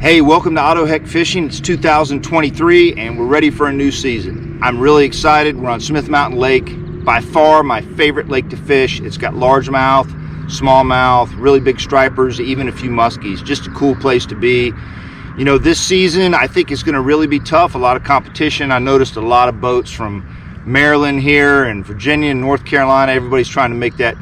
Hey, welcome to Auto Heck Fishing. It's 2023 and we're ready for a new season. I'm really excited. We're on Smith Mountain Lake, by far my favorite lake to fish. It's got largemouth, smallmouth, really big stripers, even a few muskies. Just a cool place to be. You know, this season I think it's going to really be tough. A lot of competition. I noticed a lot of boats from Maryland here and Virginia and North Carolina. Everybody's trying to make that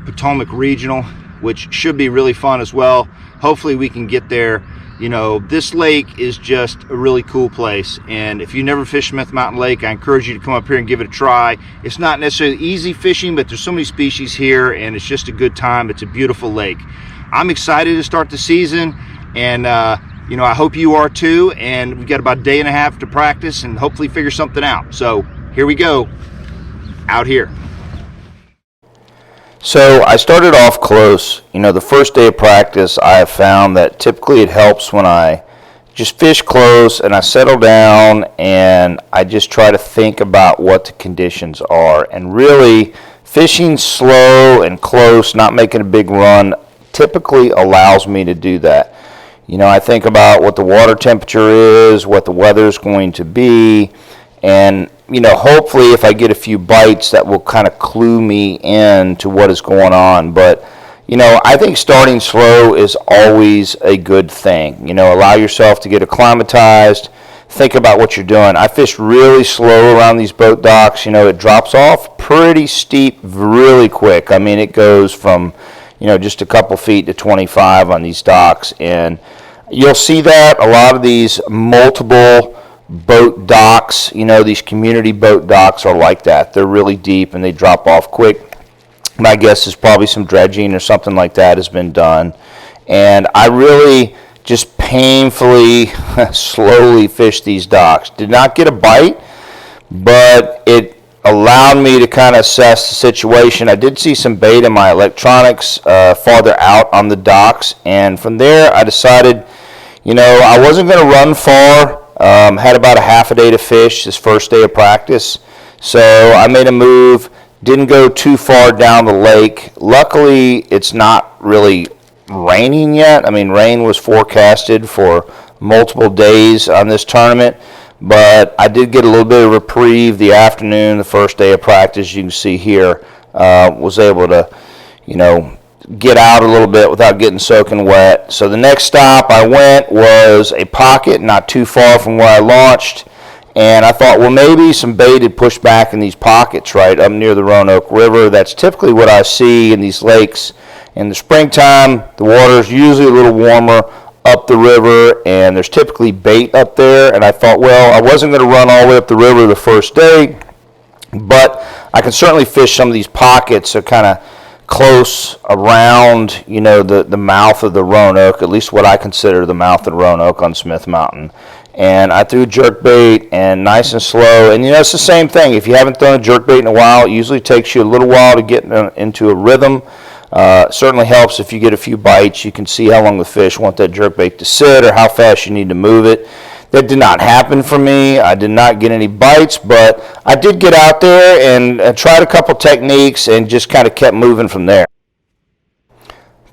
Potomac Regional, which should be really fun as well. Hopefully we can get there. You know, this lake is just a really cool place, and if you never fished Smith Mountain Lake, I encourage you to come up here and give it a try. It's not necessarily easy fishing, but there's so many species here and it's just a good time. It's a beautiful lake. I'm excited to start the season, and you know, I hope you are too, and we've got about a day and a half to practice and hopefully figure something out. So here we go, out here. So I started off close. You know, the first day of practice, I have found that typically it helps when I just fish close and I settle down and I just try to think about what the conditions are. And really, fishing slow and close, not making a big run, typically allows me to do that. You know, I think about what the water temperature is, what the weather is going to be, and you know, hopefully if I get a few bites, that will kind of clue me in to what is going on. But you know, I think starting slow is always a good thing. You know, allow yourself to get acclimatized, think about what you're doing. I fish really slow around these boat docks. You know, it drops off pretty steep really quick. I mean, it goes from, you know, just a couple feet to 25 on these docks, and you'll see that a lot of these multiple boat docks, you know, these community boat docks are like that. They're really deep and they drop off quick. My guess is probably some dredging or something like that has been done. And I really just painfully, slowly fish these docks. Did not get a bite, but it allowed me to kind of assess the situation. I did see some bait in my electronics farther out on the docks, and from there I decided, you know, I wasn't going to run far. Had about a half a day to fish this first day of practice, so I made a move, didn't go too far down the lake. Luckily, it's not really raining yet. I mean, rain was forecasted for multiple days on this tournament, but I did get a little bit of reprieve the afternoon, the first day of practice. You can see here, was able to, you know, get out a little bit without getting soaking wet. So the next stop I went was a pocket not too far from where I launched, and I thought, well, maybe some bait had pushed back in these pockets right up near the Roanoke River. That's typically what I see in these lakes in the springtime. The water is usually a little warmer up the river, and there's typically bait up there, and I thought, well, I wasn't going to run all the way up the river the first day, but I can certainly fish some of these pockets that kind of close around, you know, the mouth of the Roanoke, at least what I consider the mouth of the Roanoke on Smith Mountain. And I threw jerkbait, and nice and slow. And you know, it's the same thing. If you haven't thrown a jerkbait in a while, it usually takes you a little while to get into a rhythm. Certainly helps if you get a few bites. You can see how long the fish want that jerkbait to sit or how fast you need to move it. That did not happen for me. I did not get any bites, but I did get out there and tried a couple techniques and just kind of kept moving from there.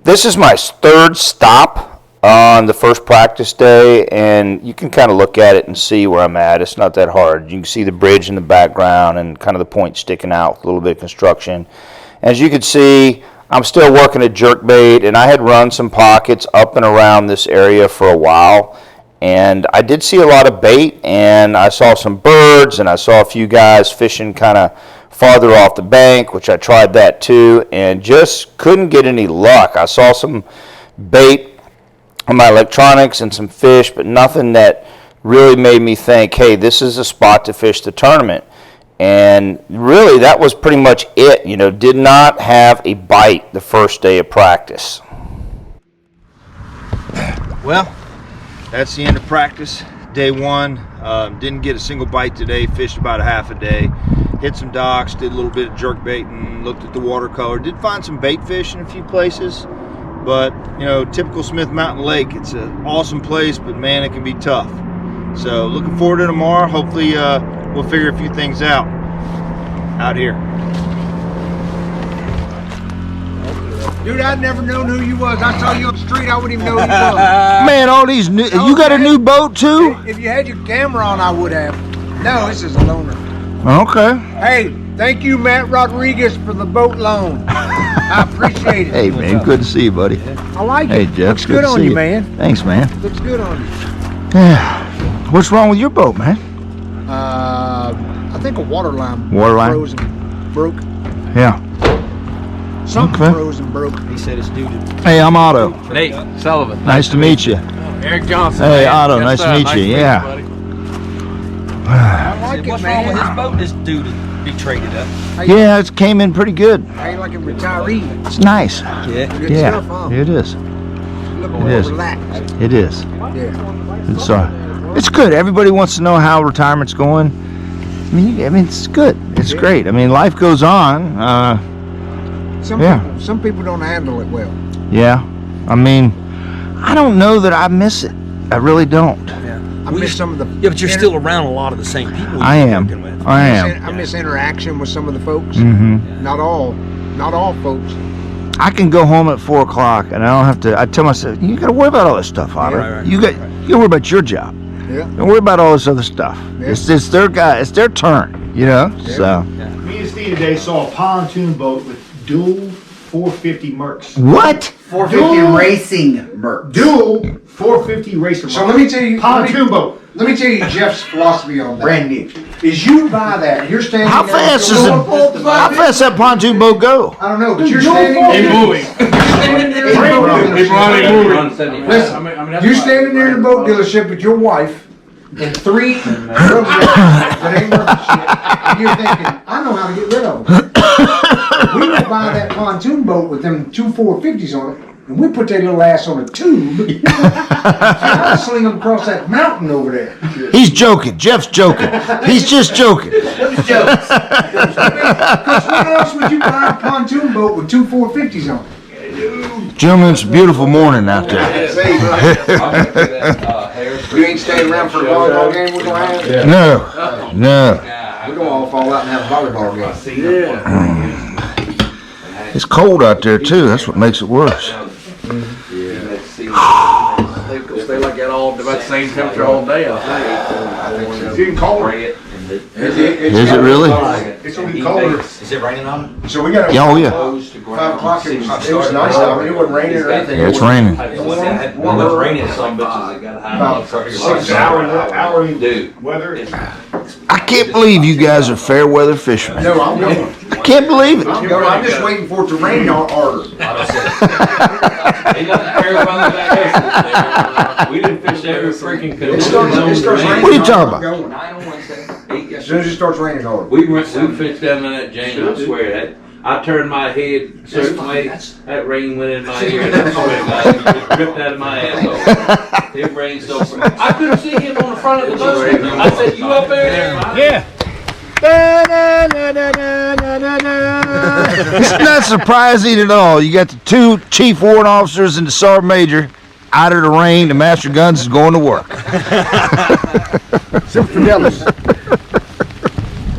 This is my third stop on the first practice day, and you can kind of look at it and see where I'm at. It's not that hard. You can see the bridge in the background and kind of the point sticking out with a little bit of construction. As you can see, I'm still working at jerkbait, and I had run some pockets up and around this area for a while. And I did see a lot of bait, and I saw some birds, and I saw a few guys fishing kind of farther off the bank, which I tried that too, and just couldn't get any luck. I saw some bait on my electronics and some fish, but nothing that really made me think, hey, this is a spot to fish the tournament. And really, that was pretty much it. You know, did not have a bite the first day of practice. Well, that's the end of practice. Day one. Didn't get a single bite today. Fished about a half a day. Hit some docks, did a little bit of jerk baiting, looked at the watercolor. Did find some bait fish in a few places. But, you know, typical Smith Mountain Lake. It's an awesome place, but man, it can be tough. So looking forward to tomorrow. Hopefully we'll figure a few things out here. Dude, I'd never known who you was. I saw you up the street, I wouldn't even know who you was. Man, all these new, you got a new boat too? If you had your camera on, I would have. No, this is a loaner. Okay. Hey, thank you, Matt Rodriguez, for the boat loan. I appreciate it. Hey man, good to see you, buddy. I like Hey it. Jeff, Looks good good to on see you, man. Thanks, man. Looks good on you. Yeah. What's wrong with your boat, man? I think a water line. Water line? Froze and broke. Yeah. Something Okay. froze and broke. He said it's due to Hey, I'm Otto. Nate Sullivan. Nice to meet you. Eric Johnson. Hey, man. Otto, Yes, nice to sir. meet you. you, Yeah. buddy. I like it, What's wrong with man. his boat is due to be traded up? Yeah, it came in pretty good. I ain't like a retiree. It's nice. Yeah. Good Yeah, stuff, huh? it is. Look it more is. relaxed. It is. Yeah. It's good. Everybody wants to know how retirement's going. I mean, it's good. It's great. I mean, life goes on. Yeah. Some people don't handle it well. Yeah. I mean, I don't know that I miss it. I really don't. I miss some of the. Yeah, but you're still around a lot of the same people. I you're am. working with. I am. I miss interaction with some of the folks. Mm-hmm. Not all folks. I can go home at 4 o'clock and I don't have to. I tell myself, you got to worry about all this stuff, Otto. Right. You got to worry about your job. Yeah. Don't worry about all this other stuff. Yeah. It's their guy. It's their turn. You know. Yeah. So. Me and Steve today saw a pontoon boat with dual 450 Mercs. What? 450 Dual- racing Merc. Dual 450 racer So Mercs. let me tell you. Pontoon boat. Let me tell you Jeff's philosophy on that. Brand new. Is you buy that, you're standing How there. fast is it? How fast that pontoon boat go? I don't know, but you're standing there. moving. Listen, you're standing there in the boat dealership with your wife and 3 girls that ain't worth shit, and you're thinking, I know how to get rid of them. We would buy that pontoon boat with them 2 450s on it, and we put that little ass on a tube, and I'd sling them across that mountain over there. He's joking. Jeff's joking. He's just joking. Because what else would you buy a pontoon boat with 2 450s on it? Gentlemen, it's a beautiful morning out there. You ain't staying around for a volleyball game we're gonna have? No. We're gonna all fall out and have a volleyball game. It's cold out there too. That's what makes it worse. They'll stay like that all about the same temperature all day. I think. It's getting colder. Is it really? It's gonna be colder. Is it raining on him? So we got Yeah, oh yeah. 5 o'clock, it was nice out, it wasn't raining or anything. Yeah, it's raining. When it's raining, some bitches got About high. 6 hourly weather. I can't believe you guys are fair weather fishermen. No, I'm going. I can't believe it. I'm going. I'm just waiting for it to rain harder. He doesn't care about the vacation. We didn't fish every freaking canoe. It starts raining. What are you talking I'm about? going. As soon as it starts raining hard. We fished down in that James, I swear that. I turned my head a certain way, that rain went in my ear, and I swear to God, it just dripped out of my asshole. It rained so I couldn't see him on the front of the boat. I said, you up there? Yeah. It's not surprising at all. You got the 2 chief warrant officers and the sergeant major out of the rain. The master guns is going to work.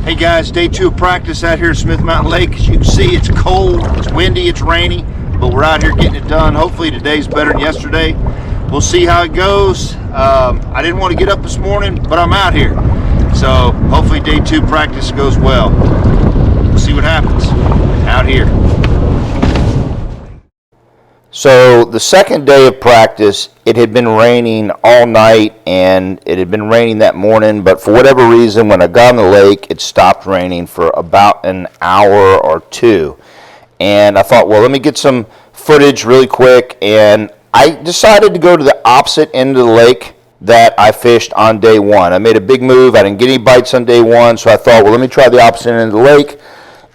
Hey guys, day 2 of practice out here at Smith Mountain Lake. As you can see, it's cold, it's windy, it's rainy, but we're out here getting it done. Hopefully today's better than yesterday. We'll see how it goes. I didn't want to get up this morning, but I'm out here. So hopefully day 2 practice goes well. We'll see what happens out here. So the second day of practice, it had been raining all night, and it had been raining that morning, but for whatever reason, when I got on the lake, it stopped raining for about an hour or two. And I thought, well, let me get some footage really quick, and I decided to go to the opposite end of the lake that I fished on day one. I made a big move. I didn't get any bites on day one, so I thought, well, let me try the opposite end of the lake.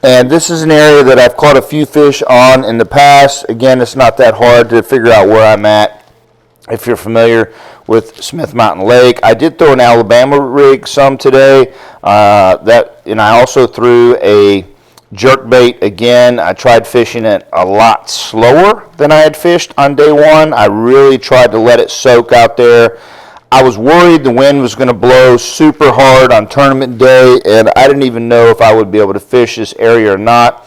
And this is an area that I've caught a few fish on in the past. Again, it's not that hard to figure out where I'm at if you're familiar with Smith Mountain Lake. I did throw an Alabama rig some today. And I also threw a jerkbait again. I tried fishing it a lot slower than I had fished on day one. I really tried to let it soak out there. I was worried the wind was going to blow super hard on tournament day, and I didn't even know if I would be able to fish this area or not.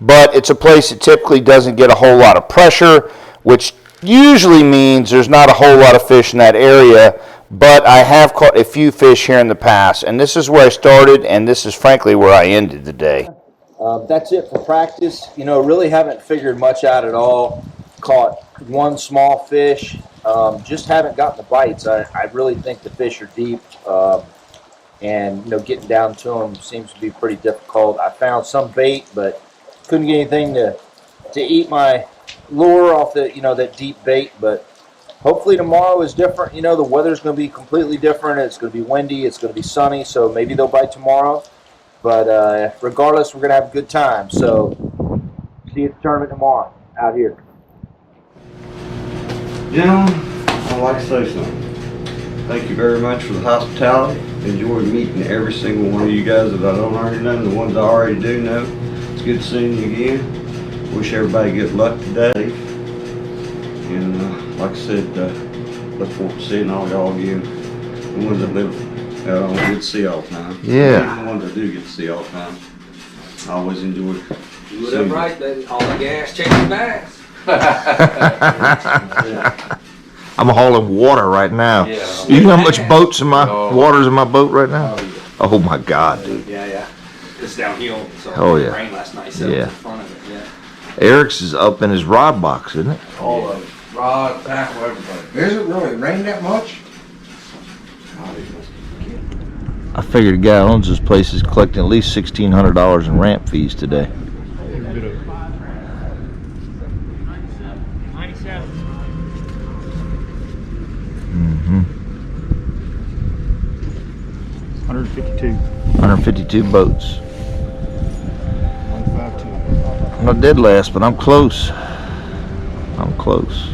But it's a place that typically doesn't get a whole lot of pressure, which usually means there's not a whole lot of fish in that area. But I have caught a few fish here in the past, and this is where I started, and this is frankly where I ended the day. That's it for practice. Really haven't figured much out at all. Caught one small fish. Just haven't gotten the bites. I really think the fish are deep, and getting down to them seems to be pretty difficult. I found some bait, but couldn't get anything to eat my lure off the that deep bait. But hopefully tomorrow is different. The weather's going to be completely different. It's going to be windy. It's going to be sunny. So maybe they'll bite tomorrow. But regardless, we're going to have a good time. So see you at the tournament tomorrow out here. Gentlemen, I'd like to say something. Thank you very much for the hospitality. Enjoyed meeting every single one of you guys that I don't already know, the ones I already do know. It's good seeing you again. Wish everybody good luck today. And like I said, look forward to seeing all y'all again. The ones that live out on get to see all the time. Yeah. The ones I do get to see all the time. I always enjoy it. Do whatever right, baby. All the gas, chasing bags. I'm hauling water right now. Yeah. You know how much boats in my water's in my boat right now? Oh my God, dude. Yeah. It's downhill. So Oh, yeah. It rained last night, so Yeah. in front of it. Yeah. Eric's is up in his rod box, isn't it? All of it. Rod, tackle, everybody. Is it really rain that much? I figured a guy who owns this place is collecting at least $1,600 in ramp fees today. Mm-hmm. 152. 152 boats. 152. I'm not dead last, but I'm close. I'm close.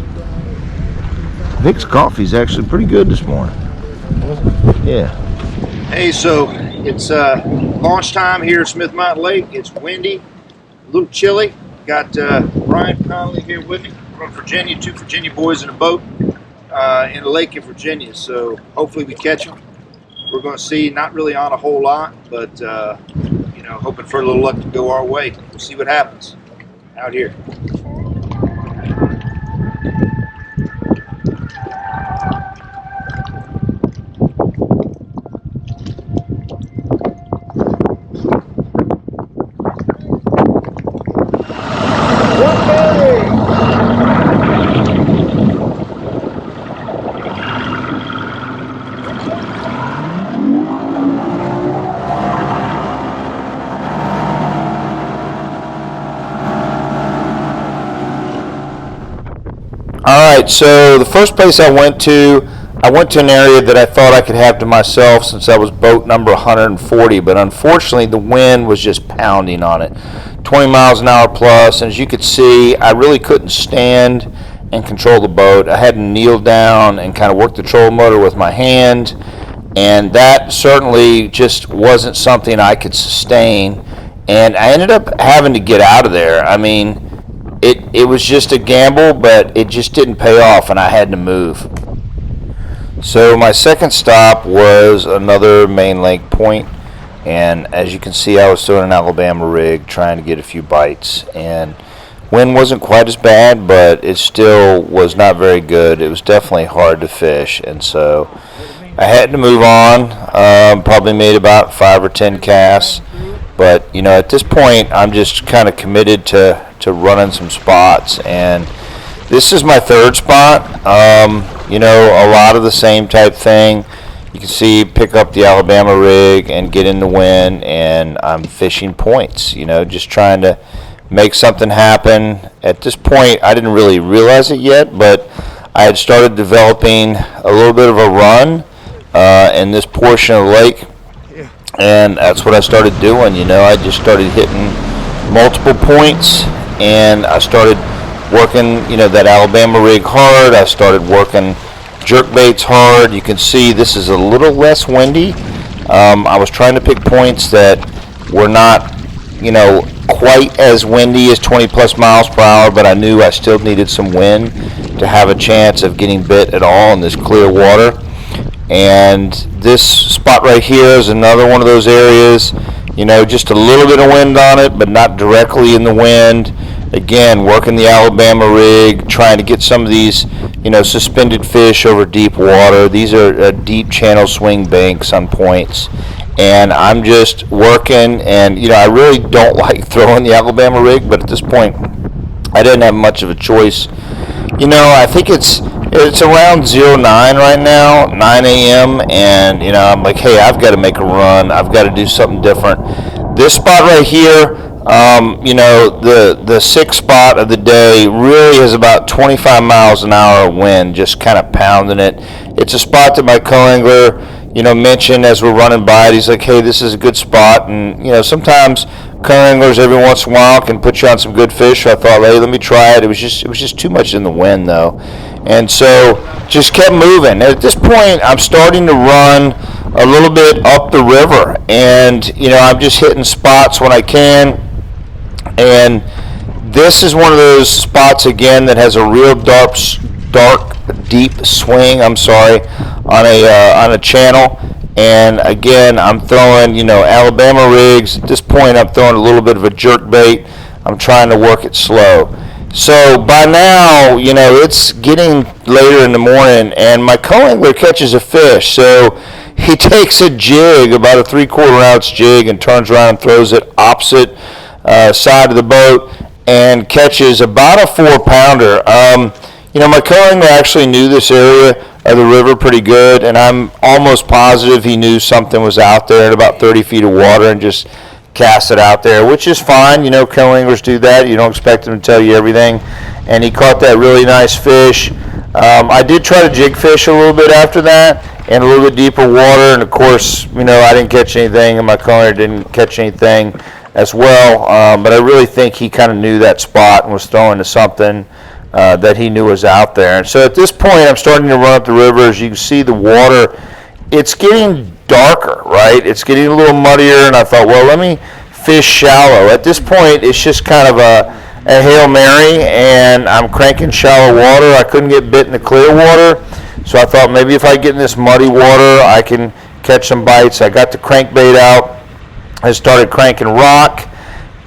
Vic's coffee's actually pretty good this morning. Yeah. Hey, so it's launch time here at Smith Mountain Lake. It's windy, a little chilly. Got Brian Conley here with me from Virginia, 2 Virginia boys in a boat in a lake in Virginia. So hopefully we catch them. We're going to see, not really on a whole lot, but hoping for a little luck to go our way. We'll see what happens out here. Alright, so the first place I went to an area that I thought I could have to myself since I was boat number 140, but unfortunately the wind was just pounding on it. 20 miles an hour plus, and as you could see, I really couldn't stand and control the boat. I had to kneel down and kind of work the trolling motor with my hand, and that certainly just wasn't something I could sustain, and I ended up having to get out of there. I mean, it was just a gamble, but it just didn't pay off, and I had to move. So my second stop was another main lake point, and as you can see, I was throwing an Alabama rig trying to get a few bites, and wind wasn't quite as bad, but it still was not very good. It was definitely hard to fish, and so I had to move on. Probably made about 5 or 10 casts, but at this point I'm just kind of committed to running some spots, and This is my third spot. You know, a lot of the same type thing. You can see, pick up the Alabama rig and get in the wind, and I'm fishing points, you know, just trying to make something happen. At this point, I didn't really realize it yet, but I had started developing a little bit of a run in this portion of the lake, and that's what I started doing. You know, I just started hitting multiple points, and I started working, you know, that Alabama rig hard. I started working jerk baits hard. You can see this is a little less windy. I was trying to pick points that were not, you know, quite as windy as 20 plus miles per hour, but I knew I still needed some wind to have a chance of getting bit at all in this clear water. And this spot right here is another one of those areas, you know, just a little bit of wind on it, but not directly in the wind. Again, working the Alabama rig, trying to get some of these, you know, suspended fish over deep water. These are deep channel swing banks on points. And I'm just working, and, you know, I really don't like throwing the Alabama rig, but at this point, I didn't have much of a choice. You know, I think it's around 09 right now, 9 a.m., and, you know, I'm like, hey, I've got to make a run. I've got to do something different. This spot right here, you know, the sixth spot of the day really is about 25 miles an hour of wind, just kind of pounding it. It's a spot that my co-angler, you know, mentioned as we're running by it. He's like, hey, this is a good spot. And, you know, sometimes co-anglers every once in a while can put you on some good fish. So I thought, hey, let me try it. It was just too much in the wind, though. And so just kept moving. At this point, I'm starting to run a little bit up the river. And, you know, I'm just hitting spots when I can. And this is one of those spots, again, that has a real dark, deep swing, on a channel. And again, I'm throwing, you know, Alabama rigs. At this point, I'm throwing a little bit of a jerk bait. I'm trying to work it slow. So by now, you know, it's getting later in the morning, and my co-angler catches a fish. So he takes a jig, about a 3/4 ounce jig, and turns around and throws it opposite side of the boat and catches about a 4-pounder. You know, my co-angler actually knew this area of the river pretty good, and I'm almost positive he knew something was out there at about 30 feet of water and just cast it out there, which is fine. You know, co-anglers do that. You don't expect them to tell you everything. And he caught that really nice fish. I did try to jig fish a little bit after that in a little bit deeper water, and of course, you know, I didn't catch anything, and my co-angler didn't catch anything as well. But I really think he kind of knew that spot and was throwing to something that he knew was out there. And so at this point, I'm starting to run up the river. As you can see, the water, it's getting darker, right? It's getting a little muddier, and I thought, well, let me fish shallow. At this point, it's just kind of a Hail Mary, and I'm cranking shallow water. I couldn't get bit in the clear water, so I thought maybe if I get in this muddy water, I can catch some bites. I got the crankbait out. I started cranking rock,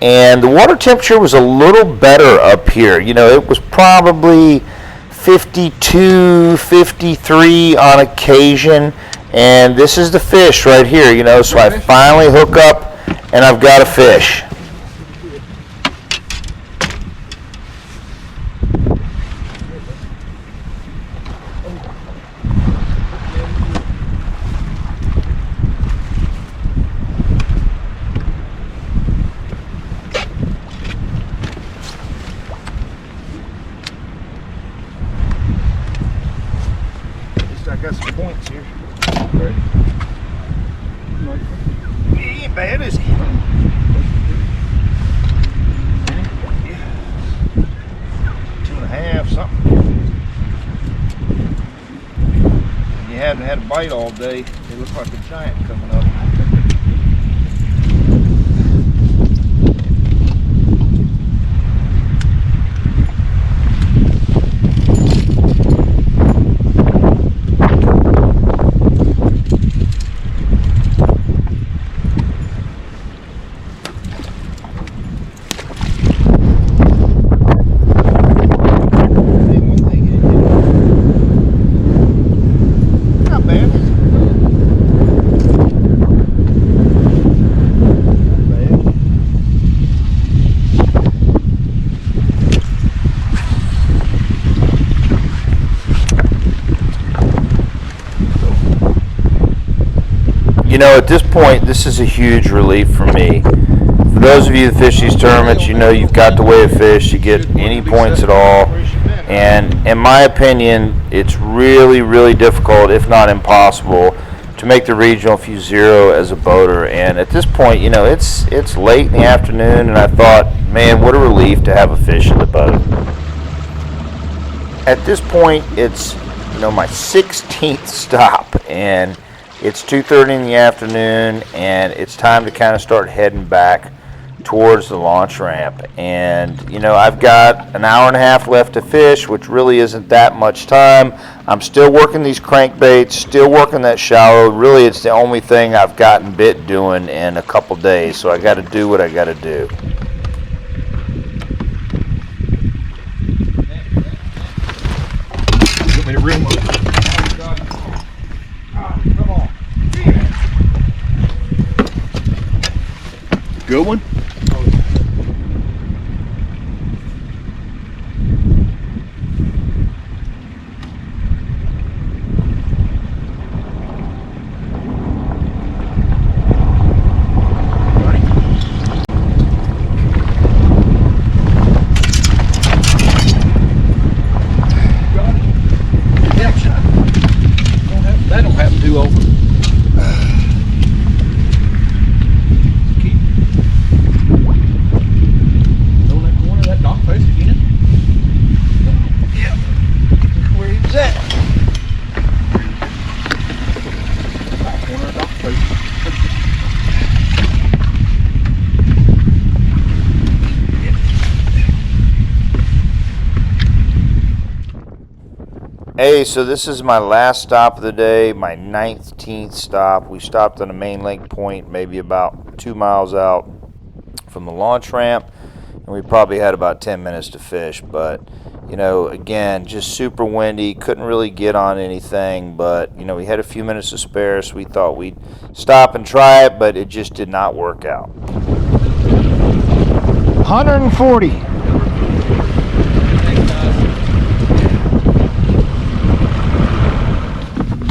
and the water temperature was a little better up here. You know, it was probably 52, 53 on occasion, and this is the fish right here, you know, so I finally hook up, and I've got a fish. I got some points here. Ready? He ain't bad, is he? Yeah. 2.5, something. If you hadn't had a bite all day, they look like a giant coming up. know, at this point, this is a huge relief for me. For those of you that fish these tournaments, you know you've got to weigh a fish to get any points at all. And in my opinion, it's really, really difficult, if not impossible, to make the regional if you zero as a boater. And at this point, you know, it's late in the afternoon, and I thought, man, what a relief to have a fish in the boat. At this point, it's, you know, my 16th stop, and it's 2:30 in the afternoon, and it's time to kind of start heading back towards the launch ramp. And you know, I've got an hour and a half left to fish, which really isn't that much time. I'm still working these crankbaits, still working that shallow. Really, it's the only thing I've gotten bit doing in a couple days, so I got to do what I got to do. Good one. That don't happen too often. On that corner, that dock post again. Yep. Where he was at. Back corner of dock post. Hey, so this is my last stop of the day, my 19th stop. We stopped on a main lake point, maybe about 2 miles out from the launch ramp, and we probably had about 10 minutes to fish. But, you know, again, just super windy, couldn't really get on anything, but, you know, we had a few minutes to spare, so we thought we'd stop and try it, but it just did not work out. 140.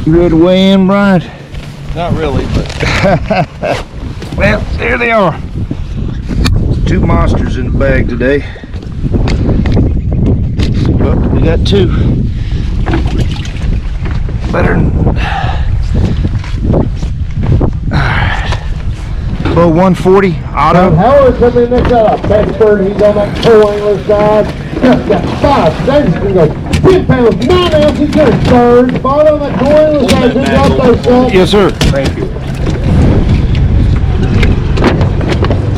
You ready to weigh in, Brian? Not really, but Well, there they are. 2 monsters in the bag today. But we got 2. Better than... Bow 140, auto. Howard coming next out of Bedford, he's on that toe-angler side. Just got 5 seconds to go. 10 pounds, 9 ounces, you're third. Bottom of that toe-angler side, good job there, son. Yes, sir. thank you.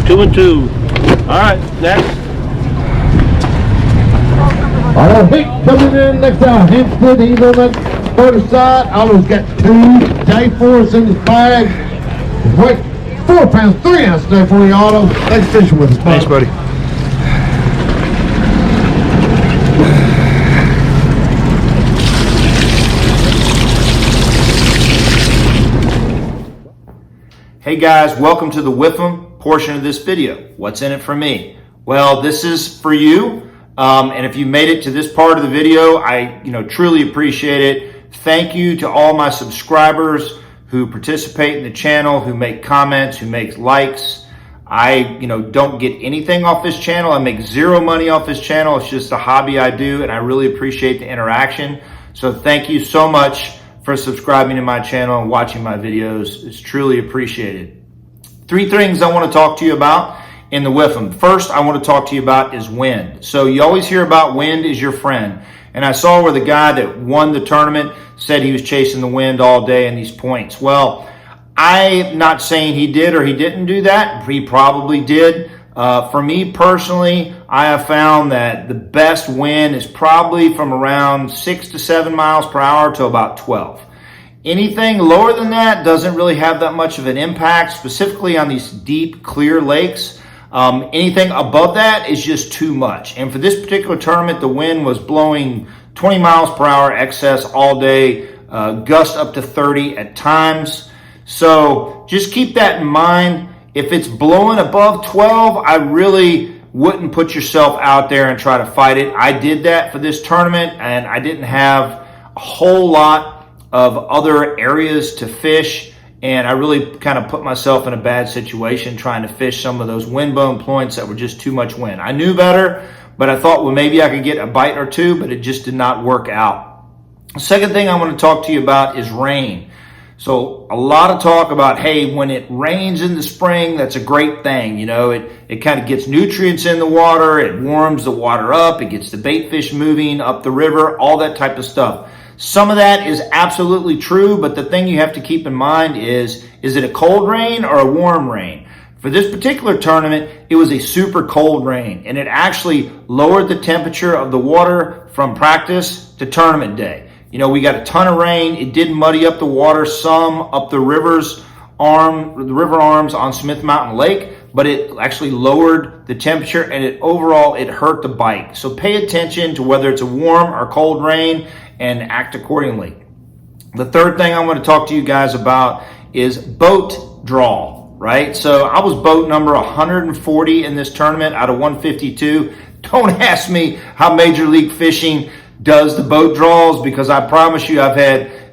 2 and 2. All right, next. Auto Hick coming in next out. Hempstead, he's on that first side. Auto's got 2 day force in his bag. Wait, 4 pounds, 3 ounces there for you, Auto. Thanks for fishing with us, Thanks, buddy. Hey guys, welcome to the Whiff'em portion of this video. What's in it for me? Well, this is for you. And if you made it to this part of the video, I truly appreciate it. Thank you to all my subscribers who participate in the channel, who make comments, who make likes. I don't get anything off this channel. I make 0 money off this channel. It's just a hobby I do, and I really appreciate the interaction. So thank you so much for subscribing to my channel and watching my videos. It's truly appreciated. 3 things I want to talk to you about in the Whiff'em. First, I want to talk to you about is wind. So you always hear about wind is your friend. And I saw where the guy that won the tournament said he was chasing the wind all day in these points. Well, I'm not saying he did or he didn't do that. He probably did. For me personally, I have found that the best wind is probably from around 6 to 7 miles per hour to about 12. Anything lower than that doesn't really have that much of an impact, specifically on these deep, clear lakes. Anything above that is just too much. And for this particular tournament, the wind was blowing 20 miles per hour excess all day, gust up to 30 at times. So just keep that in mind. If it's blowing above 12, I really wouldn't put yourself out there and try to fight it. I did that for this tournament, and I didn't have a whole lot of other areas to fish and I really kind of put myself in a bad situation trying to fish some of those windbone points that were just too much wind. I knew better, but I thought, well, maybe I could get a bite or two, but it just did not work out. The second thing I want to talk to you about is rain. So a lot of talk about, hey, when it rains in the spring, that's a great thing. You know, it kind of gets nutrients in the water, it warms the water up, it gets the bait fish moving up the river, all that type of stuff. Some of that is absolutely true, but the thing you have to keep in mind is it a cold rain or a warm rain? For this particular tournament, it was a super cold rain, and it actually lowered the temperature of the water from practice to tournament day. You know, we got a ton of rain. It did muddy up the water some up the river arms on Smith Mountain Lake, but it actually lowered the temperature, and overall it hurt the bite. So pay attention to whether it's a warm or cold rain and act accordingly. The third thing I want to talk to you guys about is boat draw, right? So I was boat number 140 in this tournament out of 152. Don't ask me how Major League Fishing does the boat draws, because I promise you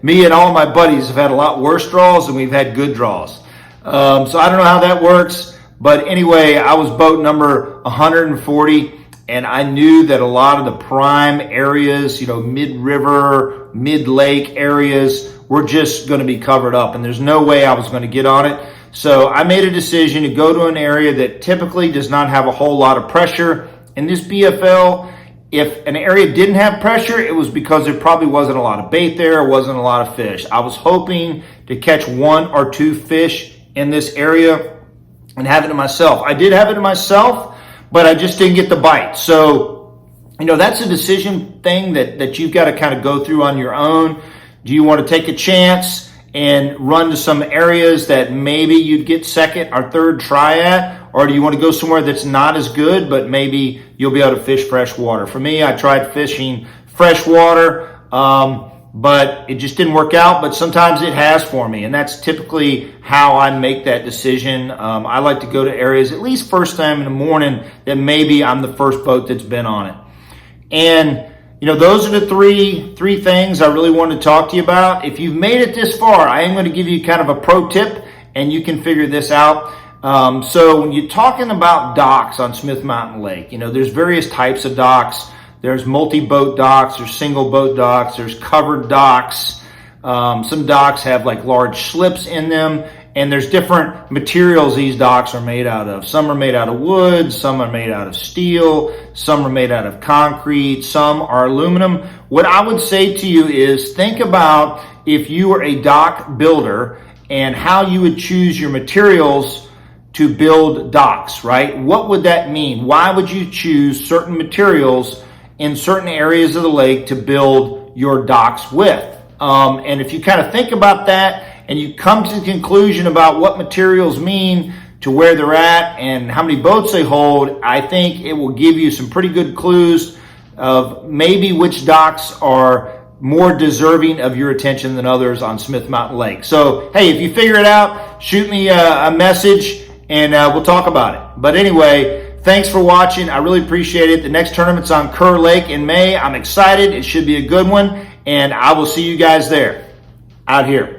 me and all my buddies have had a lot worse draws than we've had good draws. So I don't know how that works, but anyway, I was boat number 140, and I knew that a lot of the prime areas, you know, mid-river, mid-lake areas were just going to be covered up, and there's no way I was going to get on it. So I made a decision to go to an area that typically does not have a whole lot of pressure. In this BFL, if an area didn't have pressure, it was because there probably wasn't a lot of bait there, wasn't a lot of fish. I was hoping to catch 1 or 2 fish in this area and have it to myself. I did have it to myself, but I just didn't get the bite. So, you know, that's a decision thing that you've got to kind of go through on your own. Do you want to take a chance and run to some areas that maybe you'd get second or third try at? Or do you want to go somewhere that's not as good, but maybe you'll be able to fish fresh water? For me, I tried fishing fresh water, but it just didn't work out. But sometimes it has for me, and that's typically how I make that decision. I like to go to areas, at least first time in the morning, that maybe I'm the first boat that's been on it. And, you know, those are the three things I really wanted to talk to you about. If you've made it this far, I am going to give you kind of a pro tip, and you can figure this out. So when you're talking about docks on Smith Mountain Lake, you know, there's various types of docks. There's multi-boat docks, there's single boat docks, there's covered docks. Some docks have like large slips in them, and there's different materials these docks are made out of. Some are made out of wood, some are made out of steel, some are made out of concrete, some are aluminum. What I would say to you is think about if you were a dock builder and how you would choose your materials to build docks, right? What would that mean? Why would you choose certain materials in certain areas of the lake to build your docks with? And if you kind of think about that and you come to the conclusion about what materials mean to where they're at and how many boats they hold, I think it will give you some pretty good clues of maybe which docks are more deserving of your attention than others on Smith Mountain Lake. So, hey, if you figure it out, shoot me a message, and we'll talk about it. But anyway, thanks for watching. I really appreciate it. The next tournament's on Kerr Lake in May. I'm excited. It should be a good one, and I will see you guys there, out here.